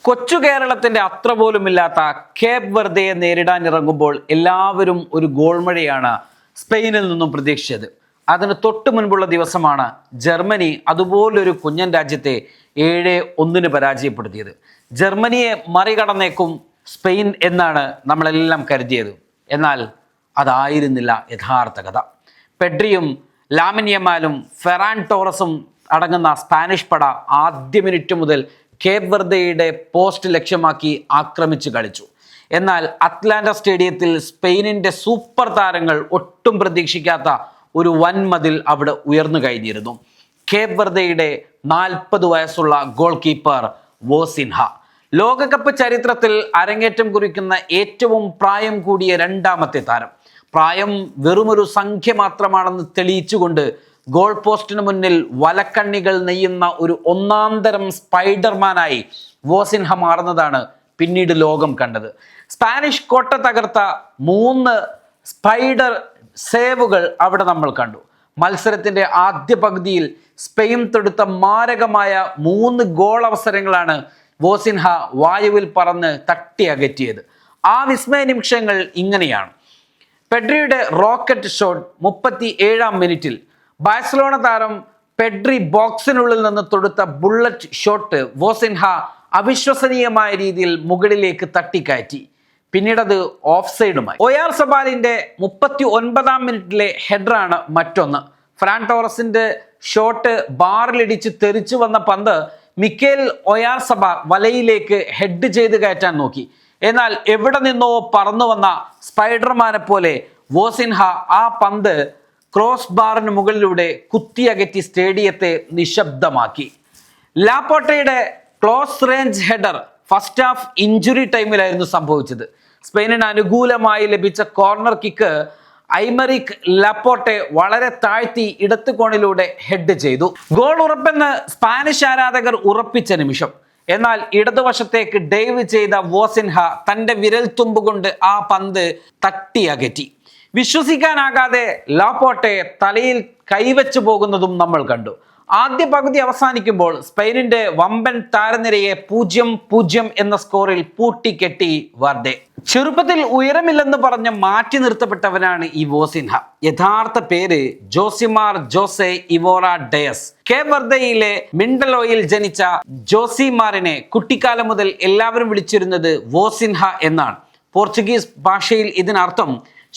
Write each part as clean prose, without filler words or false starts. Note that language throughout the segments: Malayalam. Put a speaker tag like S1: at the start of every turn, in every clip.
S1: കൊച്ചു കേരളത്തിന്റെ അത്ര പോലുമില്ലാത്ത കേപ്പ് വെർദയെ നേരിടാനിറങ്ങുമ്പോൾ എല്ലാവരും ഒരു ഗോൾമഴയാണ് സ്പെയിനിൽ നിന്നും പ്രതീക്ഷിച്ചത്. അതിന് തൊട്ടു മുൻപുള്ള ദിവസമാണ് ജർമ്മനി അതുപോലൊരു കുഞ്ഞൻ രാജ്യത്തെ 7-1 പരാജയപ്പെടുത്തിയത്. ജർമ്മനിയെ മറികടന്നേക്കും സ്പെയിൻ എന്നാണ് നമ്മളെല്ലാം കരുതിയത്. എന്നാൽ അതായിരുന്നില്ല യഥാർത്ഥ കഥ. പെഡ്രിയും ലാമിൻ യമാലും ഫെറാൻ ടോറസും അടങ്ങുന്ന സ്പാനിഷ് പട ആദ്യ മിനിറ്റ് മുതൽ കേപ്പ് വെർദയുടെ പോസ്റ്റ് ലക്ഷ്യമാക്കി ആക്രമിച്ച് കളിച്ചു. എന്നാൽ അറ്റ്ലാന്റ സ്റ്റേഡിയത്തിൽ സ്പെയിനിന്റെ സൂപ്പർ താരങ്ങൾ ഒട്ടും പ്രതീക്ഷിക്കാത്ത ഒരു വൻമതിൽ അവിടെ ഉയർന്നു കഴിഞ്ഞിരുന്നു. കേപ്പ് വെർദയുടെ 40 വയസ്സുള്ള ഗോൾ കീപ്പർ വോസിൻഹ ലോകകപ്പ് ചരിത്രത്തിൽ അരങ്ങേറ്റം കുറിക്കുന്ന ഏറ്റവും പ്രായം കൂടിയ 2ാമത്തെ താരം. പ്രായം വെറുമൊരു സംഖ്യ മാത്രമാണെന്ന് തെളിയിച്ചുകൊണ്ട് ഗോൾ പോസ്റ്റിന് മുന്നിൽ വലക്കണ്ണികൾ നെയ്യുന്ന ഒരു ഒന്നാന്തരം സ്പൈഡർമാനായി വോസിൻഹ മാറുന്നതാണ് പിന്നീട് ലോകം കണ്ടത്. സ്പാനിഷ് കോട്ട തകർത്ത 3 സ്പൈഡർ സേവുകൾ അവിടെ നമ്മൾ കണ്ടു. മത്സരത്തിന്റെ ആദ്യ പകുതിയിൽ സ്പെയിൻ തൊടുത്ത മാരകമായ 3 ഗോൾ അവസരങ്ങളാണ് വോസിൻഹ വായുവിൽ പറന്ന് തട്ടി അകറ്റിയത്. ആ വിസ്മയ നിമിഷങ്ങൾ ഇങ്ങനെയാണ്. പെഡ്രിയുടെ റോക്കറ്റ് ഷോട്ട് 37-ാം മിനിറ്റിൽ. ബാഴ്സലോണ താരം പെഡ്രി ബോക്സിനുള്ളിൽ നിന്ന് തൊടുത്ത ബുള്ളറ്റ് ഷോട്ട് വോസിൻഹ അവിശ്വസനീയമായ രീതിയിൽ മുകളിലേക്ക് തട്ടിക്കയറ്റി. പിന്നീടത് ഓഫ് സൈഡുമായി. ഒയാർസബാലിന്റെ 39-ാം മിനിറ്റിലെ ഹെഡറാണ് മറ്റൊന്ന്. ഫെറാൻ ടോറസിന്റെ ഷോട്ട് ബാറിലിടിച്ച് തെറിച്ചു വന്ന പന്ത് മിക്കേൽ ഒയാർസബാൽ വലയിലേക്ക് ഹെഡ് ചെയ്ത് കയറ്റാൻ നോക്കി. എന്നാൽ എവിടെ നിന്നോ പറന്നു വന്ന സ്പൈഡർമാനെ പോലെ വോസിൻഹ ആ പന്ത് ക്രോസ് ബാറിന് മുകളിലൂടെ കുത്തിയകറ്റി സ്റ്റേഡിയത്തെ നിശബ്ദമാക്കി. ലാപ്പോർട്ടയുടെ close range header first half injury ടൈമിലായിരുന്നു സംഭവിച്ചത്. സ്പെയിനിന് അനുകൂലമായി ലഭിച്ച കോർണർ കിക്ക് ഐമറിക് ലാപ്പോർട്ടെ വളരെ താഴ്ത്തി ഇടത്ത് കോണിലൂടെ ഹെഡ് ചെയ്തു. ഗോൾ ഉറപ്പെന്ന് സ്പാനിഷ് ആരാധകർ ഉറപ്പിച്ച നിമിഷം. എന്നാൽ ഇടതുവശത്തേക്ക് ഡൈവ് ചെയ്ത വോസിൻഹ തൻ്റെ വിരൽ തുമ്പ് കൊണ്ട് ആ പന്ത് തട്ടി അകറ്റി. വിശ്വസിക്കാനാകാതെ ലാപ്പോർട്ടെ തലയിൽ കൈവച്ചു പോകുന്നതും നമ്മൾ കണ്ടു. ആദ്യ പകുതി അവസാനിക്കുമ്പോൾ സ്പെയിനിന്റെ വമ്പൻ താരനിരയെ 0-0 എന്ന സ്കോറിൽ പൂട്ടിക്കെട്ടി വെർദെ. ചെറുപ്പത്തിൽ ഉയരമില്ലെന്ന് പറഞ്ഞ് മാറ്റി നിർത്തപ്പെട്ടവനാണ് ഈ വോസിൻഹ. യഥാർത്ഥ പേര് ജോസിമാർ ജോസെ ഇവോറ ഡയസ്. കേപ്പ് വെർദയിലെ മിൻഡലോയിൽ ജനിച്ച ജോസിമാറിനെ കുട്ടിക്കാലം മുതൽ എല്ലാവരും വിളിച്ചിരുന്നത് വോസിൻഹ എന്നാണ്. പോർച്ചുഗീസ് ഭാഷയിൽ ഇതിനർത്ഥം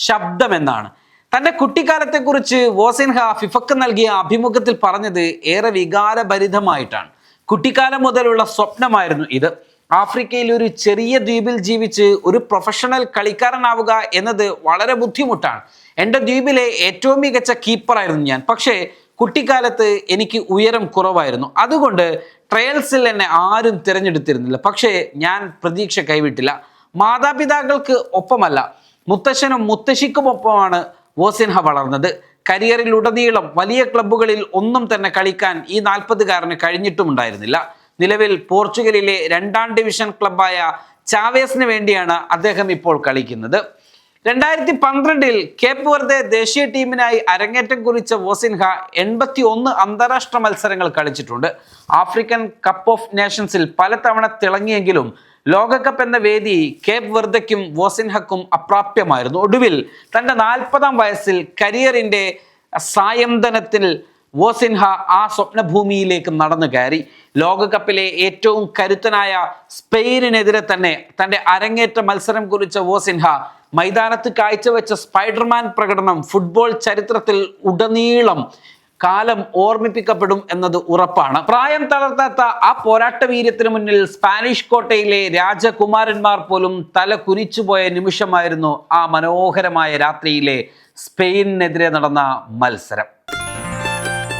S1: ശബ്ദം എന്നാണ്. തന്റെ കുട്ടിക്കാലത്തെക്കുറിച്ച് വോസിൻഹ ഫിഫക്ക് നൽകിയ അഭിമുഖത്തിൽ പറഞ്ഞത് ഏറെ വികാരഭരിതമായിട്ടാണ്. കുട്ടിക്കാലം മുതലുള്ള സ്വപ്നമായിരുന്നു ഇത്. ആഫ്രിക്കയിൽ ഒരു ചെറിയ ദ്വീപിൽ ജീവിച്ച് ഒരു പ്രൊഫഷണൽ കളിക്കാരനാവുക എന്നത് വളരെ ബുദ്ധിമുട്ടാണ്. എൻ്റെ ദ്വീപിലെ ഏറ്റവും മികച്ച കീപ്പറായിരുന്നു ഞാൻ. പക്ഷേ കുട്ടിക്കാലത്ത് എനിക്ക് ഉയരം കുറവായിരുന്നു. അതുകൊണ്ട് ട്രയൽസിൽ എന്നെ ആരും തിരഞ്ഞെടുത്തിരുന്നില്ല. പക്ഷേ ഞാൻ പ്രതീക്ഷ കൈവിട്ടില്ല. മാതാപിതാക്കൾക്ക് ഒപ്പമല്ല, മുത്തശ്ശനും മുത്തശ്ശിക്കുമൊപ്പമാണ് വോസിൻഹ വളർന്നത്. കരിയറിലുടനീളം വലിയ ക്ലബ്ബുകളിൽ ഒന്നും തന്നെ കളിക്കാൻ ഈ 40-കാരന് കഴിഞ്ഞിട്ടുമുണ്ടായിരുന്നില്ല. നിലവിൽ പോർച്ചുഗലിലെ 2ാം ഡിവിഷൻ ക്ലബ്ബായ ചാവേസിന് വേണ്ടിയാണ് അദ്ദേഹം ഇപ്പോൾ കളിക്കുന്നത്. 2012-ൽ കേപ്പ് വെർദെ ദേശീയ ടീമിനായി അരങ്ങേറ്റം കുറിച്ച വോസിൻഹ 81 അന്താരാഷ്ട്ര മത്സരങ്ങൾ കളിച്ചിട്ടുണ്ട്. ആഫ്രിക്കൻ കപ്പ് ഓഫ് നേഷൻസിൽ പലതവണ തിളങ്ങിയെങ്കിലും ലോകകപ്പ് എന്ന വേദി കേപ്പ് വെർദയ്ക്കും വോസിൻഹക്കും അപ്രാപ്യമായിരുന്നു. ഒടുവിൽ തൻ്റെ 40-ാം വയസ്സിൽ കരിയറിൻ്റെ സായന്തനത്തിൽ വോസിൻഹ ആ സ്വപ്നഭൂമിയിലേക്ക് നടന്നു കയറി. ലോകകപ്പിലെ ഏറ്റവും കരുത്തനായ സ്പെയിനിനെതിരെ തന്നെ തൻ്റെ അരങ്ങേറ്റ മത്സരം കുറിച്ച വോസിൻഹ മൈതാനത്ത് കാഴ്ചവെച്ച സ്പൈഡർമാൻ പ്രകടനം ഫുട്ബോൾ ചരിത്രത്തിൽ ഉടനീളം കാലം ഓർമ്മിപ്പിക്കപ്പെടും എന്നത് ഉറപ്പാണ്. പ്രായം തളർത്താത്ത ആ പോരാട്ട വീര്യത്തിന് മുന്നിൽ സ്പാനിഷ് കോട്ടയിലെ രാജകുമാരന്മാർ പോലും തല കുനിച്ചുപോയ നിമിഷമായിരുന്നു ആ മനോഹരമായ രാത്രിയിലെ സ്പെയിനിനെതിരെ നടന്ന മത്സരം.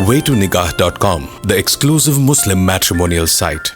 S2: Waytonikah.com, the exclusive Muslim matrimonial site.